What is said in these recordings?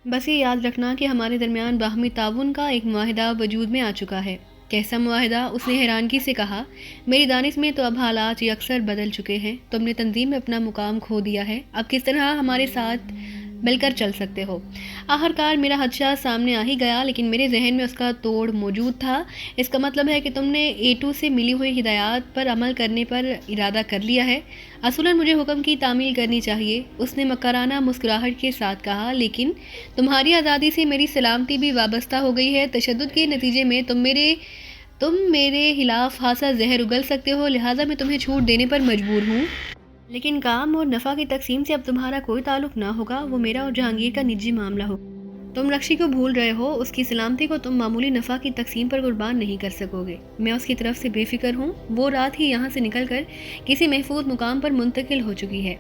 بس یہ یاد رکھنا کہ ہمارے درمیان باہمی تعاون کا ایک معاہدہ وجود میں آ چکا ہے۔ کیسا معاہدہ؟ اس نے حیرانگی سے کہا۔ میری دانش میں تو اب حالات یکسر بدل چکے ہیں۔ تم نے تنظیم میں اپنا مقام کھو دیا ہے، اب کس طرح ہمارے ساتھ مل کر چل سکتے ہو؟ آخرکار میرا خدشہ سامنے آ ہی گیا، لیکن میرے ذہن میں اس کا توڑ موجود تھا۔ اس کا مطلب ہے کہ تم نے A2 سے ملی ہوئی ہدایات پر عمل کرنے پر ارادہ کر لیا ہے۔ اصولاً مجھے حکم کی تعمیل کرنی چاہیے، اس نے مکرانہ مسکراہٹ کے ساتھ کہا، لیکن تمہاری آزادی سے میری سلامتی بھی وابستہ ہو گئی ہے۔ تشدد کے نتیجے میں تم میرے خلاف خاصا زہر اگل سکتے ہو، لہٰذا میں تمہیں چھوٹ دینے پر مجبور ہوں۔ لیکن کام اور نفع کی تقسیم سے اب تمہارا کوئی تعلق نہ ہوگا، وہ میرا اور جہانگیر کا نجی معاملہ ہوگا۔ تم رکشی کو بھول رہے ہو، اس کی سلامتی کو تم معمولی نفع کی تقسیم پر قربان نہیں کر سکو گے۔ میں اس کی طرف سے بے فکر ہوں، وہ رات ہی یہاں سے نکل کر کسی محفوظ مقام پر منتقل ہو چکی ہے،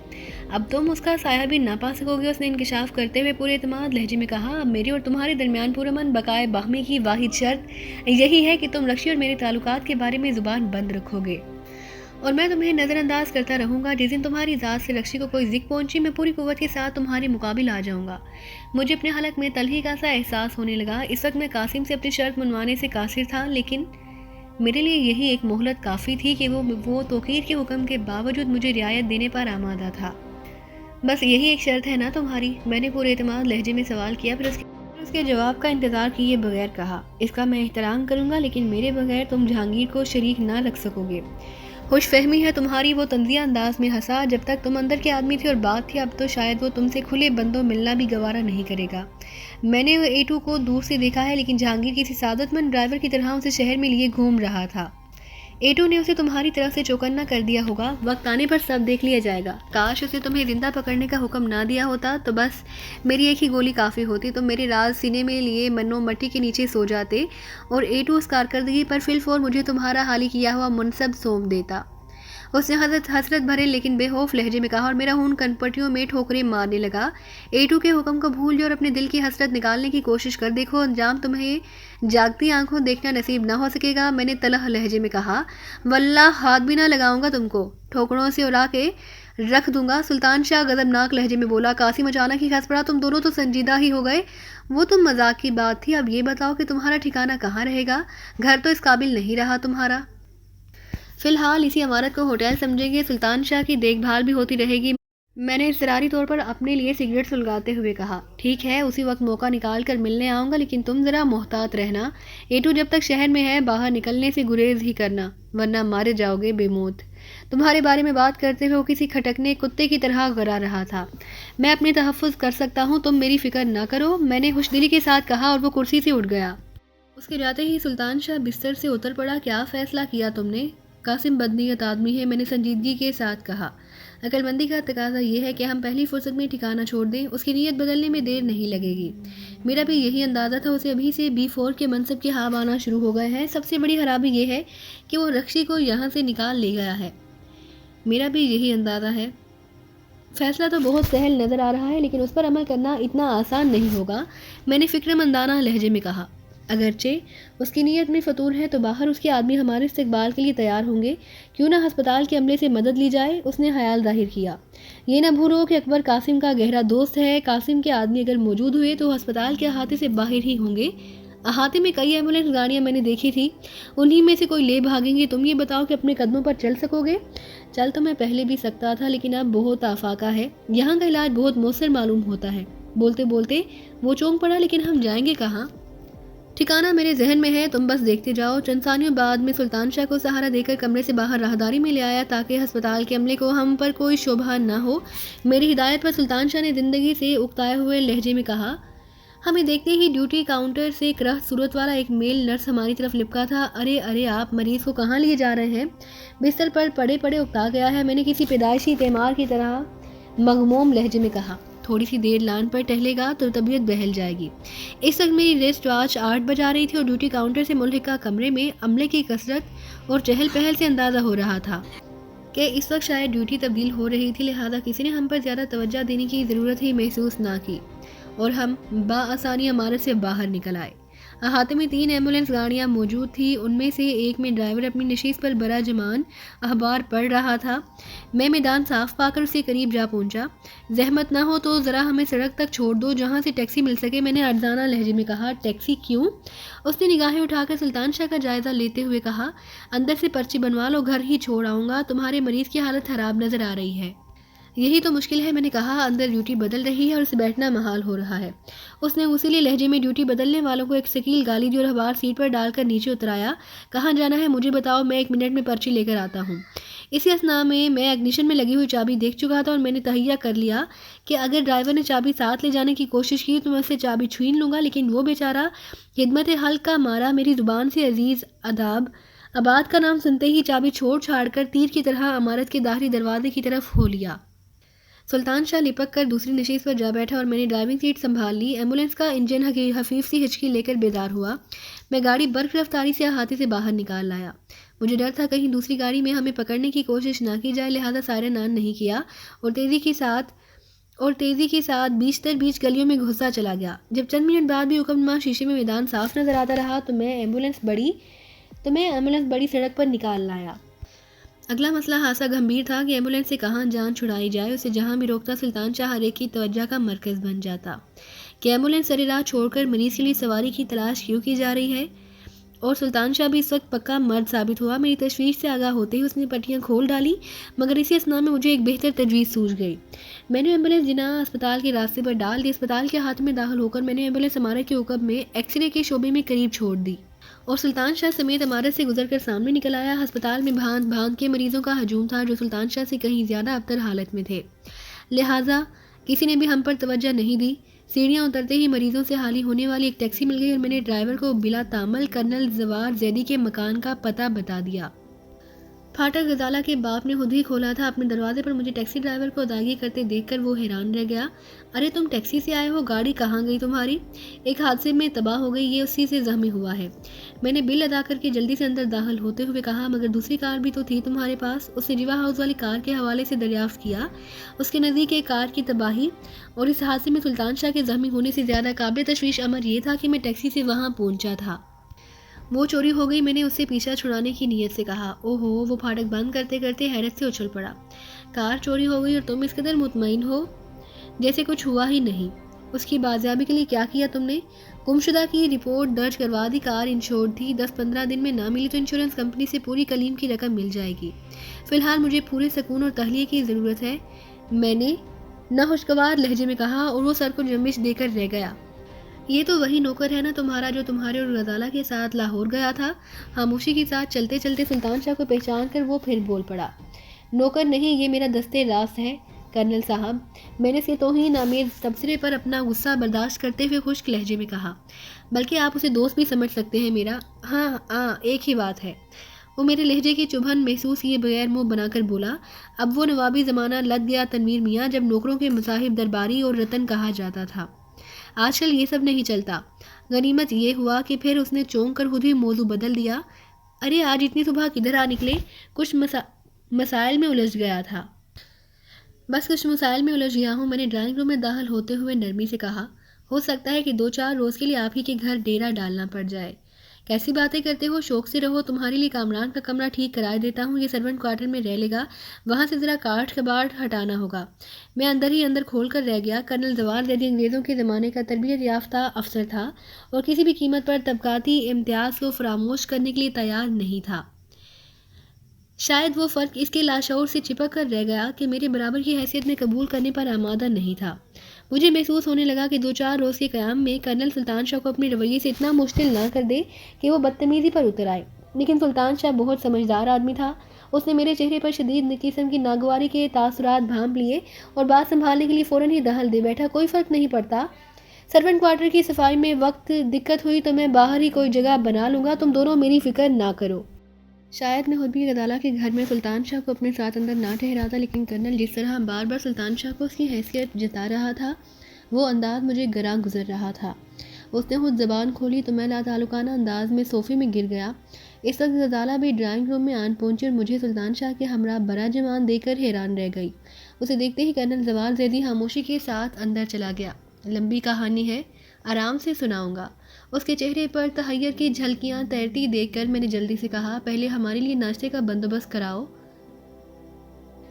اب تم اس کا سایہ بھی نہ پا سکو گے۔ اس نے انکشاف کرتے ہوئے پورے اعتماد لہجے میں کہا، اب میرے اور تمہارے درمیان پرامن بقائے باہمی کی واحد شرط یہی ہے کہ تم رکشی اور میرے تعلقات کے بارے میں زبان بند رکھو گے، اور میں تمہیں نظر انداز کرتا رہوں گا۔ جس دن تمہاری ذات سے رکشی کو کوئی ذک پہنچی، میں پوری قوت کے ساتھ تمہارے مقابل آ جاؤں گا۔ مجھے اپنے حلق میں تلخی کا سا احساس ہونے لگا۔ اس وقت میں قاسم سے اپنی شرط منوانے سے قاصر تھا، لیکن میرے لیے یہی ایک مہلت کافی تھی کہ وہ توقیر کے حکم کے باوجود مجھے رعایت دینے پر آمادہ تھا۔ بس یہی ایک شرط ہے نا تمہاری؟ میں نے پورے اعتماد لہجے میں سوال کیا، پھر اس کے جواب کا انتظار کیے بغیر کہا، اس کا میں احترام کروں گا، لیکن میرے بغیر تم جہانگیر کو شریک نہ رکھ سکو گے۔ خوش فہمی ہے تمہاری، وہ طنزیہ انداز میں ہنسا۔ جب تک تم اندر کے آدمی تھے اور بات تھی، اب تو شاید وہ تم سے کھلے بندوں ملنا بھی گوارا نہیں کرے گا۔ میں نے A2 کو دور سے دیکھا ہے، لیکن جہانگیر کسی سعادت مند ڈرائیور کی طرح اسے شہر میں لیے گھوم رہا تھا۔ A2 نے اسے تمہاری طرف سے چوکنا کر دیا ہوگا، وقت آنے پر سب دیکھ لیا جائے گا۔ کاش اسے تمہیں زندہ پکڑنے کا حکم نہ دیا ہوتا، تو بس میری ایک ہی گولی کافی ہوتی، تم میرے راز سینے میں لیے منو مٹی کے نیچے سو جاتے، اور A2 اس کارکردگی پر فی الفور مجھے تمہارا حالی کیا ہوا منصب سونپ دیتا۔ اس نے حسرت بھرے لیکن بے خوف لہجے میں کہا، اور میرا خون کنپٹیوں میں ٹھوکریں مارنے لگا۔ A2 کے حکم کو بھول جاؤ اور اپنے دل کی حسرت نکالنے کی کوشش کر دیکھو، انجام تمہیں جاگتی آنکھوں دیکھنا نصیب نہ ہو سکے گا۔ میں نے تلخ لہجے میں کہا، واللہ ہاتھ بھی نہ لگاؤں گا تم کو، ٹھوکروں سے اڑا کے رکھ دوں گا۔ سلطان شاہ غضبناک لہجے میں بولا۔ قاسم اچانک ہی ہنس پڑا، تم دونوں تو سنجیدہ ہی ہو گئے، وہ تو مذاق کی بات تھی، اب یہ بتاؤ کہ تمہارا ٹھکانہ کہاں رہے گا؟ گھر تو اس قابل نہیں رہا تمہارا۔ فی الحال اسی عمارت کو ہوٹل سمجھیں گے، سلطان شاہ کی دیکھ بھال بھی ہوتی رہے گی۔ میں نے اضطراری طور پر اپنے لیے سگریٹ سلگاتے ہوئے کہا، ٹھیک ہے، اسی وقت موقع نکال کر ملنے آؤں گا، لیکن تم ذرا محتاط رہنا۔ A2 جب تک شہر میں ہے، باہر نکلنے سے گریز ہی کرنا، ورنہ مارے جاؤ گے بے موت۔ تمہارے بارے میں بات کرتے ہوئے وہ کسی کھٹکنے کتے کی طرح گھرا رہا تھا۔ میں اپنے تحفظ کر سکتا ہوں، تم میری فکر نہ کرو، میں نے خوش دلی کے ساتھ کہا، اور وہ کرسی سے اٹھ گیا۔ اس کے جاتے ہی سلطان شاہ بستر سے اتر پڑا۔ کیا فیصلہ کیا تم نے؟ قاسم بدنیت آدمی ہے، میں نے سنجیدگی کے ساتھ کہا۔ عقل مندی کا تقاضا یہ ہے کہ ہم پہلی فرصت میں ٹھکانہ چھوڑ دیں، اس کی نیت بدلنے میں دیر نہیں لگے گی۔ میرا بھی یہی اندازہ تھا، اسے ابھی سے B4 کے منصب کے خواب آنا شروع ہو گئے ہیں۔ سب سے بڑی خرابی یہ ہے کہ وہ رکشی کو یہاں سے نکال لے گیا ہے۔ میرا بھی یہی اندازہ ہے۔ فیصلہ تو بہت سہل نظر آ رہا ہے، لیکن اس پر عمل کرنا اتنا آسان نہیں ہوگا، میں نے فکر مندانہ لہجے میں کہا۔ اگرچہ اس کی نیت میں فطور ہے، تو باہر اس کے آدمی ہمارے استقبال کے لیے تیار ہوں گے، کیوں نہ ہسپتال کے عملے سے مدد لی جائے؟ اس نے خیال ظاہر کیا۔ یہ نہ بھولو کہ اکبر قاسم کا گہرا دوست ہے، قاسم کے آدمی اگر موجود ہوئے تو ہسپتال کے احاطے سے باہر ہی ہوں گے۔ احاطے میں کئی ایمبولینس گاڑیاں میں نے دیکھی تھی، انہی میں سے کوئی لے بھاگیں گے۔ تم یہ بتاؤ کہ اپنے قدموں پر چل سکو گے؟ چل تو میں پہلے بھی سکتا تھا، لیکن اب بہت آفاقہ ہے، یہاں کا علاج بہت مؤثر معلوم ہوتا ہے۔ بولتے بولتے وہ چونک پڑا، لیکن ہم جائیں گے کہاں؟ ٹھکانہ میرے ذہن میں ہے، تم بس دیکھتے جاؤ۔ چند ثانیوں بعد میں سلطان شاہ کو سہارا دے کر کمرے سے باہر راہداری میں لے آیا، تاکہ ہسپتال کے عملے کو ہم پر کوئی شبہ نہ ہو۔ میری ہدایت پر سلطان شاہ نے زندگی سے اکتائے ہوئے لہجے میں کہا۔ ہمیں دیکھتے ہی ڈیوٹی کاؤنٹر سے کرہ صورت والا ایک میل نرس ہماری طرف لپکا تھا۔ ارے آپ مریض کو کہاں لیے جا رہے ہیں؟ بستر پر پڑے پڑے اکتا گیا ہے، میں نے کسی پیدائشی تیمار کی طرح مغموم لہجے میں کہا۔ تھوڑی سی دیر لان پر ٹہلے گا تو طبیعت بہل جائے گی۔ اس وقت میری ریسٹ واچ 8 بجا رہی تھی، اور ڈیوٹی کاؤنٹر سے ملحقہ کمرے میں عملے کی کثرت اور چہل پہل سے اندازہ ہو رہا تھا کہ اس وقت شاید ڈیوٹی تبدیل ہو رہی تھی، لہذا کسی نے ہم پر زیادہ توجہ دینے کی ضرورت ہی محسوس نہ کی، اور ہم بآسانی عمارت سے باہر نکل آئے۔ احاطے میں 3 ایمبولینس گاڑیاں موجود تھیں، ان میں سے ایک میں ڈرائیور اپنی نشست پر برا جمان اخبار پڑھ رہا تھا۔ میں میدان صاف پا کر اس کے قریب جا پہنچا۔ زحمت نہ ہو تو ذرا ہمیں سڑک تک چھوڑ دو جہاں سے ٹیکسی مل سکے، میں نے ارزانہ لہجے میں کہا۔ ٹیکسی کیوں؟ اس نے نگاہیں اٹھا کر سلطان شاہ کا جائزہ لیتے ہوئے کہا، اندر سے پرچی بنوا لو، گھر ہی چھوڑ آؤں گا، تمہارے مریض کی حالت خراب نظر آ رہی ہے۔ یہی تو مشکل ہے، میں نے کہا، اندر ڈیوٹی بدل رہی ہے اور اسے بیٹھنا محال ہو رہا ہے۔ اس نے اسی لیے لہجے میں ڈیوٹی بدلنے والوں کو ایک ثقیل گالی دی اور اخبار سیٹ پر ڈال کر نیچے اترایا۔ کہاں جانا ہے مجھے بتاؤ، میں 1 منٹ میں پرچی لے کر آتا ہوں۔ اسی اثنا میں اگنیشن میں لگی ہوئی چابی دیکھ چکا تھا اور میں نے تہیہ کر لیا کہ اگر ڈرائیور نے چابی ساتھ لے جانے کی کوشش کی تو میں اسے چابی چھین لوں گا، لیکن وہ بیچارہ خدمت حلق کا مارا میری زبان سے عزیز آباد کا نام سنتے ہی چابی چھوڑ چھاڑ کر تیر کی طرح عمارت کے داخلی دروازے کی طرف ہو لیا۔ سلطان شاہ لپک کر دوسری نشست پر جا بیٹھا اور میں نے ڈرائیونگ سیٹ سنبھال لی۔ ایمبولینس کا انجن خفیف سی ہچکی لے کر بیدار ہوا۔ میں گاڑی برق رفتاری سے احاطے سے باہر نکال لایا۔ مجھے ڈر تھا کہیں دوسری گاڑی میں ہمیں پکڑنے کی کوشش نہ کی جائے، لہذا سائرن آن نہیں کیا اور تیزی کے ساتھ بیچ در بیچ گلیوں میں گھستا چلا گیا۔ جب چند منٹ بعد بھی حکمنما شیشے میں میدان صاف نظر آتا رہا تو میں ایمبولینس بڑی سڑک پر نکال لایا۔ اگلا مسئلہ خاصا گمبھیر تھا کہ ایمبولینس سے کہاں جان چھڑائی جائے، اسے جہاں بھی روکتا سلطان شاہ ہر ایک کی توجہ کا مرکز بن جاتا کہ ایمبولینس سرے راہ چھوڑ کر مریض کے لیے سواری کی تلاش کیوں کی جا رہی ہے، اور سلطان شاہ بھی اس وقت پکا مرد ثابت ہوا۔ میری تشویش سے آگاہ ہوتے ہی اس نے پٹیاں کھول ڈالی، مگر اسی اثنا میں مجھے ایک بہتر تجویز سوجھ گئی۔ میں نے ایمبولینس جناح اسپتال کے راستے پر ڈال دی۔ اسپتال کے احاطے میں داخل ہو کر میں نے ایمبولینس عمارت کے عقب میں ایکس رے کے شعبے میں قریب چھوڑ دی اور سلطان شاہ سمیت عمارت سے گزر کر سامنے نکل آیا۔ ہسپتال میں بھانت بھانت کے مریضوں کا ہجوم تھا جو سلطان شاہ سے کہیں زیادہ ابتر حالت میں تھے، لہٰذا کسی نے بھی ہم پر توجہ نہیں دی۔ سیڑھیاں اترتے ہی مریضوں سے خالی ہونے والی ایک ٹیکسی مل گئی اور میں نے ڈرائیور کو بلا تعمل کرنل زوار زیدی کے مکان کا پتہ بتا دیا۔ پھاٹک غزالہ کے باپ نے خود ہی کھولا تھا اپنے دروازے پر۔ مجھے ٹیکسی ڈرائیور کو ادائیگی کرتے دیکھ کر وہ حیران رہ گیا۔ ارے تم ٹیکسی سے آئے ہو، گاڑی کہاں گئی تمہاری؟ ایک حادثے میں تباہ ہو گئی، یہ اسی سے زخمی ہوا ہے۔ میں نے بل ادا کر کے جلدی سے اندر داخل ہوتے ہوئے کہا، مگر دوسری کار بھی تو تھی تمہارے پاس؟ اس نے ریوا ہاؤس والی کار کے حوالے سے دریافت کیا۔ اس کے نزدیک ایک کار کی تباہی اور اس حادثے میں سلطان شاہ کے زخمی ہونے سے زیادہ قابل تشویش امر یہ تھا کہ میں ٹیکسی سے وہاں پہنچا تھا۔ وہ چوری ہو گئی، میں نے اس سے پیچھا چھڑانے کی نیت سے کہا۔ اوہو، وہ پھاٹک بند کرتے کرتے حیرت سے اچھل پڑا۔ کار چوری ہو گئی اور تم اس قدر مطمئن ہو جیسے کچھ ہوا ہی نہیں؟ اس کی بازیابی کے لیے کیا کیا تم نے؟ گمشدہ کی رپورٹ درج کروا دی، کار انشورڈ تھی، 10-15 دن میں نہ ملی تو انشورنس کمپنی سے پوری کلیم کی رقم مل جائے گی۔ فی الحال مجھے پورے سکون اور تہلیے کی ضرورت ہے، میں نے ناخوشگوار لہجے میں کہا اور وہ سر کو جنبش دے کر رہ گیا۔ یہ تو وہی نوکر ہے نا تمہارا جو تمہارے اور غزالہ کے ساتھ لاہور گیا تھا؟ خاموشی کے ساتھ چلتے چلتے سلطان شاہ کو پہچان کر وہ پھر بول پڑا۔ نوکر نہیں، یہ میرا دستے راست ہے کرنل صاحب، میں نے اسے توہین آمیز تبصرے پر اپنا غصہ برداشت کرتے ہوئے خشک لہجے میں کہا، بلکہ آپ اسے دوست بھی سمجھ سکتے ہیں میرا۔ ہاں ایک ہی بات ہے۔ وہ میرے لہجے کی چبھن محسوس کیے بغیر منہ بنا کر بولا۔ اب وہ نوابی زمانہ لد گیا تنویر میاں جب نوکروں کے مصاحب درباری اور رتن کہا جاتا تھا۔ آج کل یہ سب نہیں چلتا۔ غنیمت یہ ہوا کہ پھر اس نے چونک کر خود ہی موضوع بدل دیا۔ ارے آج اتنی صبح کدھر آ نکلے؟ کچھ مسائل میں الجھ گیا تھا۔ بس کچھ مسائل میں الجھ گیا ہوں، میں نے ڈرائنگ روم میں داخل ہوتے ہوئے نرمی سے کہا۔ ہو سکتا ہے کہ 2-4 روز کے لیے آپ ہی کے گھر ڈیرا ڈالنا پڑ جائے۔ کیسی باتیں کرتے ہو، شوق سے رہو، تمہارے لیے کامران کا کمرہ ٹھیک کرا دیتا ہوں، یہ سرونٹ کوارٹر میں رہ لے گا، وہاں سے ذرا کاٹ کباڑ ہٹانا ہوگا۔ میں اندر ہی اندر کھول کر رہ گیا۔ کرنل زوار زیدی انگریزوں کے زمانے کا تربیت یافتہ افسر تھا اور کسی بھی قیمت پر طبقاتی امتیاز کو فراموش کرنے کے لیے تیار نہیں تھا۔ شاید وہ فرق اس کے لاشعور سے چپک کر رہ گیا کہ میرے برابر کی حیثیت میں قبول کرنے پر آمادہ نہیں تھا۔ مجھے محسوس ہونے لگا کہ 2-4 روز کے قیام میں کرنل سلطان شاہ کو اپنے رویے سے اتنا مشتعل نہ کر دے کہ وہ بدتمیزی پر اتر آئے۔ لیکن سلطان شاہ بہت سمجھدار آدمی تھا۔ اس نے میرے چہرے پر شدید قسم کی ناگواری کے تاثرات بھانپ لیے اور بات سنبھالنے کے لیے فوراً ہی دخل دے بیٹھا۔ کوئی فرق نہیں پڑتا، سرونٹ کوارٹر کی صفائی میں وقت دقت ہوئی تو میں باہر ہی کوئی جگہ بنا لوں گا، تم دونوں میری فکر نہ کرو۔ شاید میں خود بھی غزالہ کے گھر میں سلطان شاہ کو اپنے ساتھ اندر نہ ٹھہراتا، لیکن کرنل جس طرح بار بار سلطان شاہ کو اس کی حیثیت جتا رہا تھا، وہ انداز مجھے گراں گزر رہا تھا۔ اس نے خود زبان کھولی تو میں لاتعلقانہ انداز میں صوفے میں گر گیا۔ اس وقت غزالہ بھی ڈرائنگ روم میں آن پہنچی اور مجھے سلطان شاہ کے ہمراہ برا جمان دے کر حیران رہ گئی۔ اسے دیکھتے ہی کرنل زوار زیدی خاموشی کے ساتھ اندر چلا گیا۔ لمبی کہانی ہے، آرام سے سناؤں گا۔ اس کے چہرے پر تحیر کی جھلکیاں تیرتی دیکھ کر میں نے جلدی سے کہا، پہلے ہمارے لیے ناشتے کا بندوبست کراؤ۔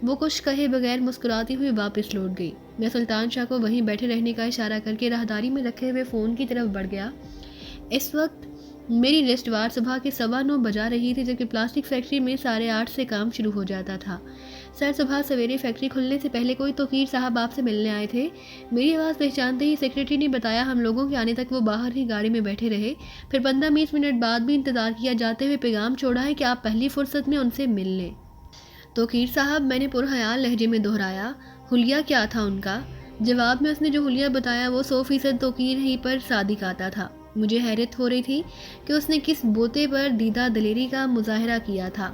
وہ کچھ کہے بغیر مسکراتی ہوئی واپس لوٹ گئی۔ میں سلطان شاہ کو وہیں بیٹھے رہنے کا اشارہ کر کے راہداری میں رکھے ہوئے فون کی طرف بڑھ گیا۔ اس وقت میری ریسٹ وار صبح کے 9:15 بجا رہی تھی، جبکہ پلاسٹک فیکٹری میں 8:30 سے کام شروع ہو جاتا تھا۔ سر، صبح سویرے فیکٹری کھلنے سے پہلے کوئی توقیر صاحب آپ سے ملنے آئے تھے۔ میری آواز پہچانتے ہی سیکریٹری نے بتایا، ہم لوگوں کے آنے تک وہ باہر ہی گاڑی میں بیٹھے رہے، پھر 15-20 منٹ بعد بھی انتظار کیا جاتے ہوئے پیغام چھوڑا ہے کہ آپ پہلی فرصت میں ان سے مل لیں۔ توقیر صاحب، میں نے پرخیال لہجے میں دہرایا۔ حلیہ کیا تھا ان کا؟ جواب میں اس نے جو حلیہ بتایا وہ 100% توقیر ہی پر صادق آتا تھا۔ مجھے حیرت ہو رہی تھی کہ اس نے کس بوتے پر دیدہ دلیری کا مظاہرہ کیا تھا۔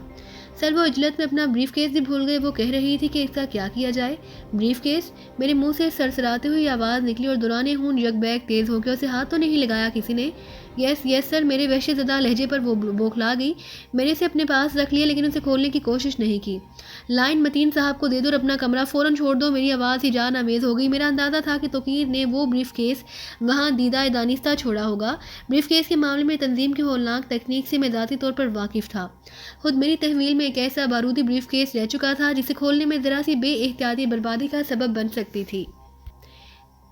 سر، وہ عجلت میں اپنا بریف کیس بھی بھول گئے۔ وہ کہہ رہی تھی کہ اس کا کیا کیا جائے؟ Brief case? میرے منہ سے سرسراتے ہوئی آواز نکلی اور دوران ہون یک بیک تیز ہو گیا۔ اسے ہاتھ تو نہیں لگایا کسی نے؟ یس سر، میرے وحشت زدہ لہجے پر وہ بوکھلا گئی۔ میں نے اسے اپنے پاس رکھ لیا لیکن اسے کھولنے کی کوشش نہیں کی۔ لائن متین صاحب کو دے دو اور اپنا کمرہ فوراً چھوڑ دو۔ میری آواز ہی جان آمیز ہو گئی۔ میرا اندازہ تھا کہ توقیر نے وہ بریف کیس وہاں دیدہ دانستہ چھوڑا ہوگا۔ بریف کیس کے معاملے میں تنظیم کی ہولناک تکنیک سے میں ذاتی طور پر واقف تھا۔ خود میری تحویل میں ایک ایسا بارودی بریف کیس رہ چکا تھا جسے کھولنے میں ذرا سی بے احتیاطی بربادی کا سبب بن سکتی تھی۔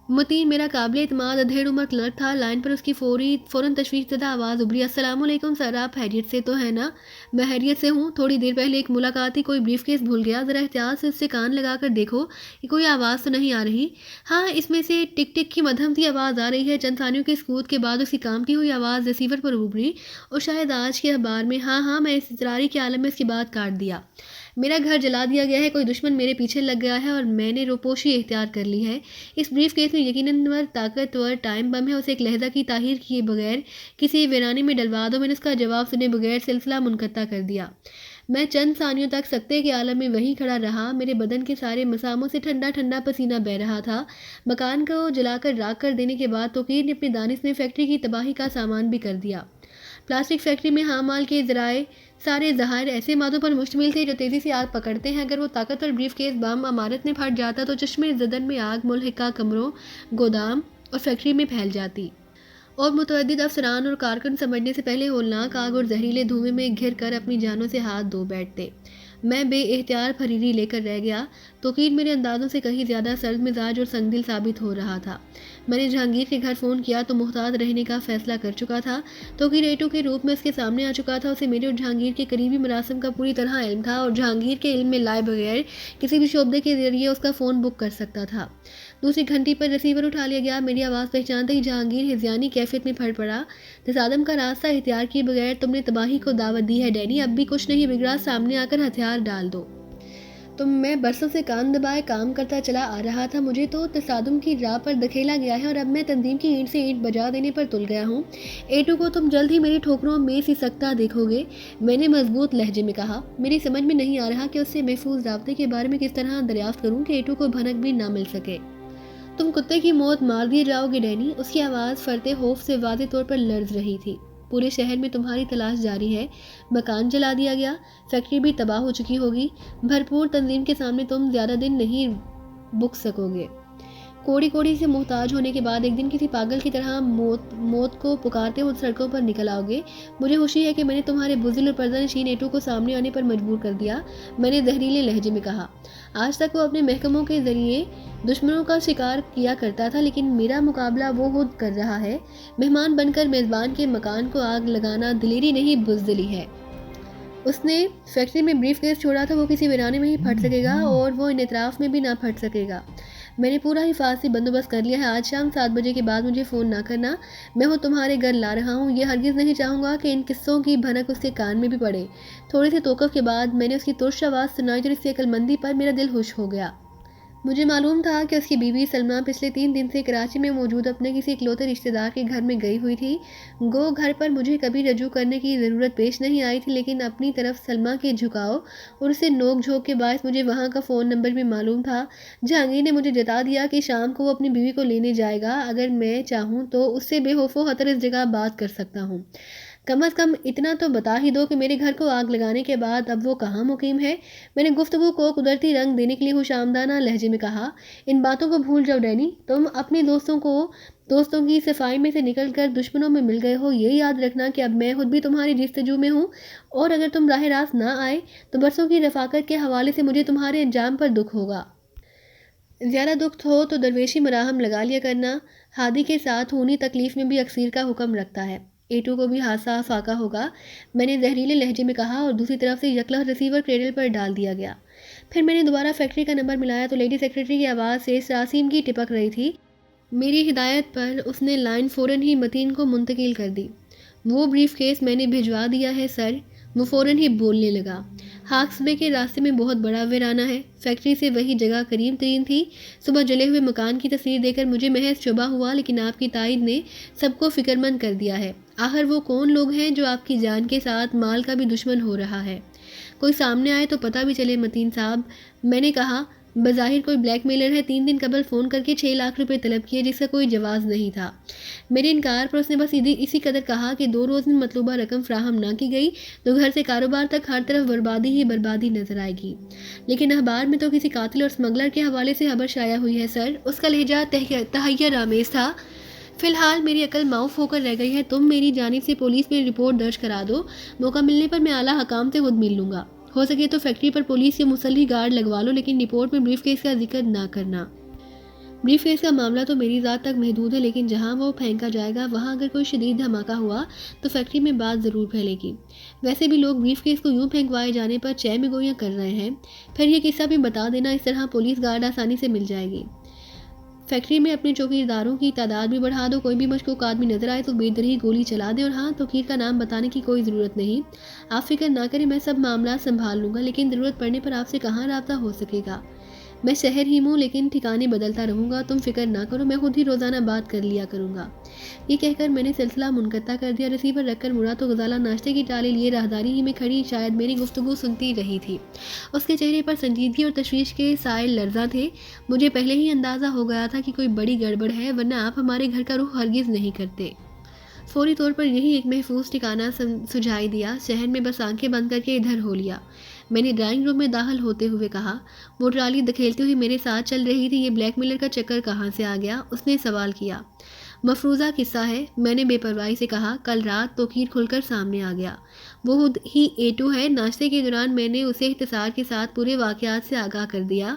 متین میرا قابل اعتماد ادھیڑ عمر کلرک تھا۔ لائن پر اس کی فوراً تشویش زدہ آواز ابھری، السلام علیکم سر، آپ خیریت سے تو ہیں نا؟ میں خیریت سے ہوں۔ تھوڑی دیر پہلے ایک ملاقاتی کوئی بریف کیس بھول گیا، ذرا احتیاط سے اس سے کان لگا کر دیکھو کہ کوئی آواز تو نہیں آ رہی۔ ہاں، اس میں سے ٹک ٹک کی مدھم سی آواز آ رہی ہے۔ چند ثانیوں کے سکوت کے بعد اس کی کامتی ہوئی آواز ریسیور پر ابھری اور شاید آج کے اخبار میں ہاں میں اس اضطراری کے عالم میں اس کی بات کاٹ دیا۔ میرا گھر جلا دیا گیا ہے، کوئی دشمن میرے پیچھے لگ گیا ہے اور میں نے روپوشی اختیار کر لی ہے۔ اس بریف کیس میں یقیناً طاقتور ٹائم بم ہے، اسے ایک لحظہ کی تاخیر کیے بغیر کسی ویرانے میں ڈلوا دو۔ میں نے اس کا جواب سنے بغیر سلسلہ منقطع کر دیا۔ میں چند ثانیوں تک سکتے کے عالم میں وہیں کھڑا رہا۔ میرے بدن کے سارے مساموں سے ٹھنڈا ٹھنڈا پسینہ بہہ رہا تھا۔ مکان کو جلا کر راکھ کر دینے کے بعد توقیر نے اپنی دانش میں فیکٹری کی تباہی کا سامان بھی کر دیا۔ پلاسٹک فیکٹری میں خام مال کے ذرائع سارے ذخائر ایسے مادوں پر مشتمل تھے جو تیزی سے آگ پکڑتے ہیں۔ اگر وہ طاقتور بریف کیس بم عمارت میں پھٹ جاتا تو چشمے زدن میں آگ ملحقہ کمروں، گودام اور فیکٹری میں پھیل جاتی اور متعدد افسران اور کارکن سمجھنے سے پہلے ہولناک آگ اور زہریلے دھوئیں میں گھر کر اپنی جانوں سے ہاتھ دھو بیٹھتے۔ میں بے اختیار پھریری لے کر رہ گیا۔ توقیر میرے اندازوں سے کہیں زیادہ سرد مزاج اور سنگ دل ثابت ہو رہا تھا۔ میں نے جہانگیر کے گھر فون کیا تو محتاط رہنے کا فیصلہ کر چکا تھا۔ توقیر ایٹو کے روپ میں اس کے سامنے آ چکا تھا۔ اسے میرے اور جہانگیر کے قریبی مراسم کا پوری طرح علم تھا اور جہانگیر کے علم میں لائے بغیر کسی بھی شعبے کے ذریعے اس کا فون بک کر سکتا تھا۔ دوسری گھنٹی پر ریسیور اٹھا لیا گیا۔ میری آواز پہچانتے ہی جہانگیر ہذیانی کیفیت میں پھڑ پڑا، تصادم کا راستہ اختیار کیے بغیر تم نے تباہی کو دعوت دی ہے ڈینی، اب بھی کچھ نہیں بگڑا، سامنے آ کر ہتھیار ڈال دو۔ میں برسوں سے کان دبائے کام کرتا چلا آ رہا تھا۔ مجھے تو تصادم کی راہ پر دھکیلا گیا ہے اور اب میں تنظیم کی اینٹ سے اینٹ بجا دینے پر تل گیا ہوں۔ ایٹو کو تم جلد ہی میری ٹھوکروں میں سی سکتا دیکھو گے، میں نے مضبوط لہجے میں کہا۔ میری سمجھ میں نہیں آ رہا کہ اس سے محفوظ رابطے کے بارے میں کس طرح دریافت کروں کہ ایٹو کو بھنک بھی نہ مل سکے۔ تم کتے کی موت مار دیے جاؤ گے ڈینی، اس کی آواز فرتے خوف سے واضح طور پر لرز رہی تھی۔ پورے شہر میں تمہاری تلاش جاری ہے، مکان جلا دیا گیا، فیکٹری بھی تباہ ہو چکی ہوگی، بھرپور تنظیم کے سامنے تم زیادہ دن نہیں بک سکو گے۔ کوڑی کوڑی سے محتاج ہونے کے بعد ایک دن کسی پاگل کی طرح موت کو پکارتے ہوئے سڑکوں پر نکل آؤ گے۔ مجھے خوشی ہے کہ میں نے تمہارے بزدل اور پردہ نشین ایٹو کو سامنے آنے پر مجبور کر دیا، میں نے زہریلے لہجے میں کہا۔ آج تک وہ اپنے محکموں کے ذریعے دشمنوں کا شکار کیا کرتا تھا لیکن میرا مقابلہ وہ خود کر رہا ہے۔ مہمان بن کر میزبان کے مکان کو آگ لگانا دلیری نہیں بزدلی ہے۔ اس نے فیکٹری میں بریف کیس چھوڑا تھا، وہ کسی ویرانے میں ہی پھٹ سکے گا اور وہ ان اطراف میں بھی نہ پھٹ سکے گا۔ میں نے پورا حفاظتی بندوبست کر لیا ہے۔ آج شام 7 بجے کے بعد مجھے فون نہ کرنا، میں وہ تمہارے گھر لا رہا ہوں۔ یہ ہرگز نہیں چاہوں گا کہ ان قصوں کی بھنک اس کے کان میں بھی پڑے۔ تھوڑی سی توقف کے بعد میں نے اس کی ترش آواز سنائی اور اس کی عقل مندی پر میرا دل خوش ہو گیا۔ مجھے معلوم تھا کہ اس کی بیوی سلمیٰ پچھلے 3 دن سے کراچی میں موجود اپنے کسی اکلوتے رشتہ دار کے گھر میں گئی ہوئی تھی۔ گو گھر پر مجھے کبھی رجوع کرنے کی ضرورت پیش نہیں آئی تھی لیکن اپنی طرف سلمیٰ کے جھکاؤ اور اسے نوک جھوک کے باعث مجھے وہاں کا فون نمبر بھی معلوم تھا۔ جہانگیر نے مجھے جتا دیا کہ شام کو وہ اپنی بیوی کو لینے جائے گا، اگر میں چاہوں تو اس سے بے خوف و خطر اس جگہ بات کر سکتا ہوں۔ کم از کم اتنا تو بتا ہی دو کہ میرے گھر کو آگ لگانے کے بعد اب وہ کہاں مقیم ہے۔ میں نے گفتگو کو قدرتی رنگ دینے کے لیے خوش آمدانہ لہجے میں کہا، ان باتوں کو بھول جاؤ ڈینی، تم اپنے دوستوں کی صفائی میں سے نکل کر دشمنوں میں مل گئے ہو۔ یہ یاد رکھنا کہ اب میں خود بھی تمہاری جستجو میں ہوں، اور اگر تم راہ راست نہ آئے تو برسوں کی رفاقت کے حوالے سے مجھے تمہارے انجام پر دکھ ہوگا۔ زیادہ دکھ ہو تو درویشی مراہم لگا لیا کرنا۔ ہادی کے ساتھ ہونی تکلیف میں بھی اکثیر کا حکم رکھتا ہے، ایٹو کو بھی حادثہ فاقہ ہوگا، میں نے زہریلے لہجے میں کہا، اور دوسری طرف سے یکلا ریسیور کریڈل پر ڈال دیا گیا۔ پھر میں نے دوبارہ فیکٹری کا نمبر ملایا تو لیڈی سیکرٹری کی آواز سے سراسیم کی ٹپک رہی تھی۔ میری ہدایت پر اس نے لائن فوراً ہی متین کو منتقل کر دی۔ وہ بریف کیس میں نے بھجوا دیا ہے سر۔ وہ فوراً ہی بولنے لگا۔ ہاکس بے کے راستے میں بہت بڑا ویرانہ ہے، فیکٹری سے وہی جگہ قریب ترین تھی۔ صبح جلے ہوئے مکان کی تصویر دے کر مجھے محض شبہ ہوا، لیکن آپ کی تائید نے سب کو فکر مند کر دیا ہے۔ آخر وہ کون لوگ ہیں جو آپ کی جان کے ساتھ مال کا بھی دشمن ہو رہا ہے؟ کوئی سامنے آئے تو پتہ بھی چلے متین صاحب، میں نے کہا۔ بظاہر کوئی بلیک میلر ہے، 3 دن قبل فون کر کے 6 لاکھ روپے طلب کیے، جس کا کوئی جواز نہیں تھا۔ میرے انکار پر اس نے بس اسی قدر کہا کہ 2 روز میں مطلوبہ رقم فراہم نہ کی گئی تو گھر سے کاروبار تک ہر طرف بربادی ہی بربادی نظر آئے گی۔ لیکن اخبار میں تو کسی قاتل اور اسمگلر کے حوالے سے خبر شائع ہوئی ہے سر۔ اس کا لہجہ تحیر آمیز تھا۔ فی الحال میری عقل معاف ہو کر رہ گئی ہے، تم میری جانب سے پولیس میں رپورٹ درج کرا دو، موقع ملنے پر میں اعلیٰ حکام سے خود مل لوں گا۔ ہو سکے تو فیکٹری پر پولیس کے مسلح گارڈ لگوا لو، لیکن رپورٹ میں بریف کیس کا ذکر نہ کرنا۔ بریف کیس کا معاملہ تو میری ذات تک محدود ہے، لیکن جہاں وہ پھینکا جائے گا وہاں اگر کوئی شدید دھماکہ ہوا تو فیکٹری میں بات ضرور پھیلے گی۔ ویسے بھی لوگ بریف کیس کو یوں پھینکوائے جانے پر چہ میں گویاں کر رہے ہیں۔ پھر یہ قصہ بھی بتا دینا، اس طرح پولیس گارڈ آسانی سے مل جائے گی۔ فیکٹری میں اپنے چوکیداروں کی تعداد بھی بڑھا دو، کوئی بھی مشکوک آدمی نظر آئے تو بے درہی گولی چلا دیں، اور ہاں، توقیر کا نام بتانے کی کوئی ضرورت نہیں۔ آپ فکر نہ کریں، میں سب معاملات سنبھال لوں گا، لیکن ضرورت پڑنے پر آپ سے کہاں رابطہ ہو سکے گا؟ میں شہر ہی ہوں، لیکن ٹھکانے بدلتا رہوں گا، تم فکر نہ کرو، میں خود ہی روزانہ بات کر لیا کروں گا۔ یہ کہہ کر میں نے سلسلہ منقطع کر دیا۔ ریسیور رکھ کر مڑا تو غزالہ ناشتے کی ٹالی لیے راہداری ہی میں کھڑی شاید میری گفتگو سنتی رہی تھی۔ اس کے چہرے پر سنجیدگی اور تشویش کے سائل لرزاں تھے۔ مجھے پہلے ہی اندازہ ہو گیا تھا کہ کوئی بڑی گڑبڑ ہے، ورنہ آپ ہمارے گھر کا رخ ہرگز نہیں کرتے۔ فوری طور پر یہی ایک محفوظ ٹھکانہ سجھائی دیا، شہر میں بس آنکھیں بند کر کے ادھر ہو لیا۔ میں نے ڈرائنگ روم میں داخل ہوتے ہوئے کہا۔ وہ ٹرالی دکھیلتی ہوئی میرے ساتھ چل رہی تھی۔ یہ بلیک میلر کا چکر کہاں سے آ گیا؟ اس نے سوال کیا۔ مفروضہ قصہ ہے، میں نے بے پرواہی سے کہا۔ کل رات توقیر کھل کر سامنے آ گیا۔ وہ خود ہی ایٹو ہے۔ ناشتے کے دوران میں نے اسے اختصار کے ساتھ پورے واقعات سے آگاہ کر دیا۔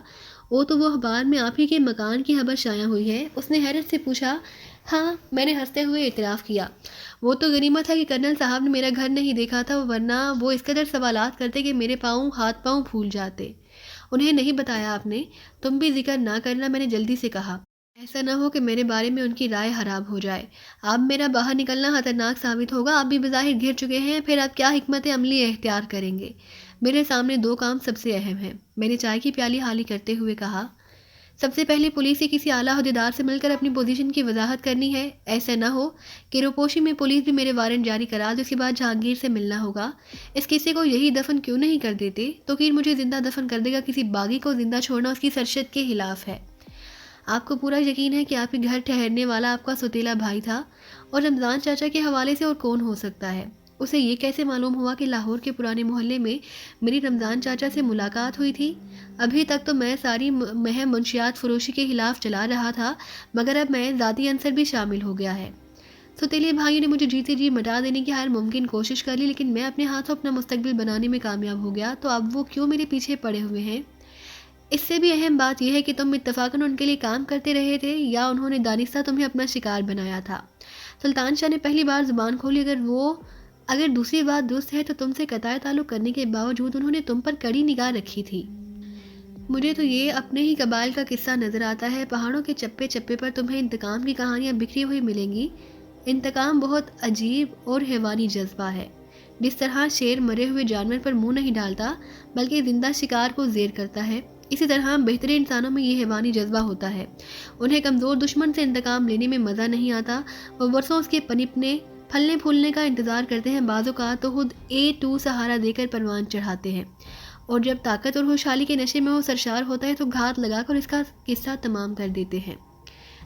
تو وہ اخبار میں آپ ہی کے مکان کی خبر شائع ہوئی ہے؟ اس نے حیرت سے پوچھا۔ ہاں، میں نے ہنستے ہوئے اعتراف کیا۔ وہ تو غنیمت ہے کہ کرنل صاحب نے میرا گھر نہیں دیکھا تھا، ورنہ وہ اس قدر سوالات کرتے کہ میرے ہاتھ پاؤں پھول جاتے۔ انہیں نہیں بتایا آپ نے؟ تم بھی ذکر نہ کرنا، میں نے جلدی سے کہا۔ ایسا نہ ہو کہ میرے بارے میں ان کی رائے خراب ہو جائے۔ اب میرا باہر نکلنا خطرناک ثابت ہوگا۔ آپ بھی بظاہر گھر چکے ہیں، پھر آپ کیا حکمت عملی اختیار کریں گے؟ میرے سامنے 2 کام سب سے اہم ہیں، میں نے چائے کی پیالی خالی کرتے ہوئے کہا۔ سب سے پہلے پولیس کے کسی اعلیٰ عہدیدار سے مل کر اپنی پوزیشن کی وضاحت کرنی ہے۔ ایسا نہ ہو کہ روپوشی میں پولیس بھی میرے وارنٹ جاری کرا دے، اس کے بعد جہانگیر سے ملنا ہوگا۔ اس قصے کو یہی دفن کیوں نہیں کر دیتے؟ توقیر مجھے زندہ دفن کر دے گا، کسی باغی کو زندہ چھوڑنا اس کی سرشت کے خلاف ہے۔ آپ کو پورا یقین ہے کہ آپ کے گھر ٹھہرنے والا آپ کا سوتیلا بھائی تھا، اور رمضان چاچا کے حوالے سے اور کون ہو سکتا ہے؟ اسے یہ کیسے معلوم ہوا کہ لاہور کے پرانے محلے میں میری رمضان چاچا سے ملاقات ہوئی تھی؟ ابھی تک تو میں ساری مہم منشیات فروشی کے خلاف چلا رہا تھا، مگر اب میں ذاتی عنصر بھی شامل ہو گیا ہے۔ سوتیلے بھائیوں نے مجھے جیتے جی مٹا دینے کی ہر ممکن کوشش کر لی، لیکن میں اپنے ہاتھوں اپنا مستقبل بنانے میں کامیاب ہو گیا۔ تو اب وہ کیوں میرے پیچھے پڑے ہوئے ہیں؟ اس سے بھی اہم بات یہ ہے کہ تم اتفاقاً ان کے لیے کام کرتے رہے تھے، یا انہوں نے دانستہ تمہیں اپنا شکار بنایا تھا؟ سلطان شاہ نے پہلی بار زبان کھولی۔ اگر دوسری بات درست ہے تو تم سے قطع تعلق کرنے کے باوجود انہوں نے تم پر کڑی نگاہ رکھی تھی۔ مجھے تو یہ اپنے ہی قبائل کا قصہ نظر آتا ہے۔ پہاڑوں کے چپے چپے پر تمہیں انتقام کی کہانیاں بکھری ہوئی ملیں گی۔ انتقام بہت عجیب اور حیوانی جذبہ ہے۔ جس طرح شیر مرے ہوئے جانور پر منہ نہیں ڈالتا بلکہ زندہ شکار کو زیر کرتا ہے، اسی طرح بہترین انسانوں میں یہ حیوانی جذبہ ہوتا ہے۔ انہیں کمزور دشمن سے انتقام لینے میں مزہ نہیں آتا، وہ برسوں اس کے پنپنے پھلنے پھولنے کا انتظار کرتے ہیں۔ بعض اوقات تو خود A2 سہارا دے کر پروان چڑھاتے ہیں، اور جب طاقت اور خوشحالی کے نشے میں وہ سرشار ہوتا ہے تو گھات لگا کر اس کا قصہ تمام کر دیتے ہیں۔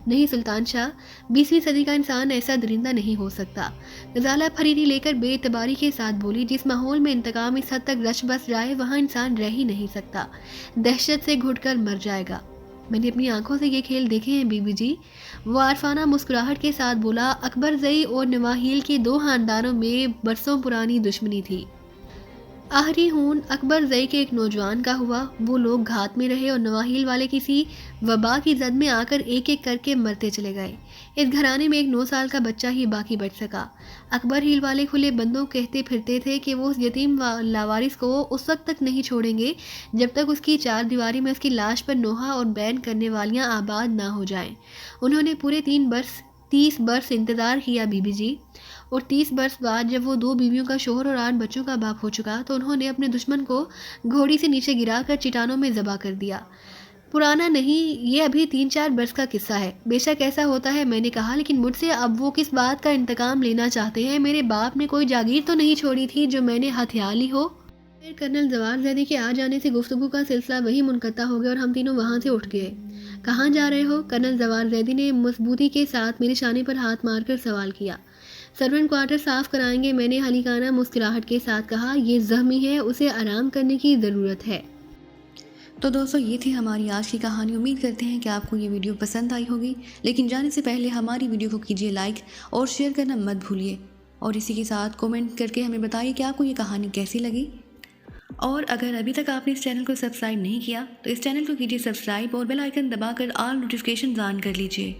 نہیں سلطان شاہ، 20ویں صدی کا انسان ایسا درندہ نہیں ہو سکتا، غزالہ پھریری لے کر بے اعتباری کے ساتھ بولی۔ جس ماحول میں انتقام اس حد تک رچ بس جائے وہاں انسان رہ ہی نہیں سکتا، دہشت سے گھٹ کر مر جائے گا۔ میں نے اپنی آنکھوں سے یہ کھیل دیکھے ہیں بی بی جی، وہ عارفانہ مسکراہٹ کے ساتھ بولا۔ اکبر زئی اور نواحیل کے دو خاندانوں میں برسوں پرانی دشمنی تھی۔ آخری خون اکبر زئی کے ایک نوجوان کا ہوا، وہ لوگ گھات میں رہے اور نواحیل والے کسی وبا کی زد میں آ کر ایک ایک کر کے مرتے چلے گئے۔ اس گھرانے میں ایک 9 سال کا بچہ ہی باقی بچ سکا۔ اکبر ہیل والے کھلے بندوں کہتے پھرتے تھے کہ وہ اس یتیم لاوارث کو اس وقت تک نہیں چھوڑیں گے جب تک اس کی 4 دیواری میں اس کی لاش پر نوحہ اور بین کرنے والیاں آباد نہ ہو جائیں۔ انہوں نے پورے 30 برس انتظار کیا بی بی جی، اور 30 برس بعد جب وہ 2 بیویوں کا شوہر اور 8 بچوں کا باپ ہو چکا تو انہوں نے اپنے دشمن کو گھوڑی سے نیچے گرا کر چٹانوں میں ذبح کر دیا۔ پرانا نہیں، یہ ابھی 3-4 برس کا قصہ ہے۔ بے شک ایسا ہوتا ہے، میں نے کہا، لیکن مجھ سے اب وہ کس بات کا انتقام لینا چاہتے ہیں؟ میرے باپ نے کوئی جاگیر تو نہیں چھوڑی تھی جو میں نے ہتھیار لی ہو؟ پھر کرنل زوار زیدی کے آ جانے سے گفتگو کا سلسلہ وہی منقطع ہو گیا اور ہم تینوں وہاں سے اٹھ گئے۔ کہاں جا رہے ہو؟ کرنل زوار زیدی نے مضبوطی کے ساتھ میرے شانے پر ہاتھ مار کر سوال کیا۔ سرونٹ کوارٹر صاف کرائیں گے، میں نے ہلیکانہ مسکراہٹ کے ساتھ کہا۔ یہ زخمی ہے، اسے آرام کرنے کی ضرورت ہے۔ تو دوستو، یہ تھی ہماری آج کی کہانی۔ امید کرتے ہیں کہ آپ کو یہ ویڈیو پسند آئی ہوگی، لیکن جانے سے پہلے ہماری ویڈیو کو کیجیے لائک اور شیئر کرنا مت بھولیے، اور اسی کے ساتھ کومنٹ کر کے ہمیں بتائیے کہ آپ کو یہ کہانی کیسی لگی۔ اور اگر ابھی تک آپ نے اس چینل کو سبسکرائب نہیں کیا تو اس چینل کو کیجیے سبسکرائب اور بیل آئیکن دبا کر آل نوٹیفیکیشنز آن کر لیجیے۔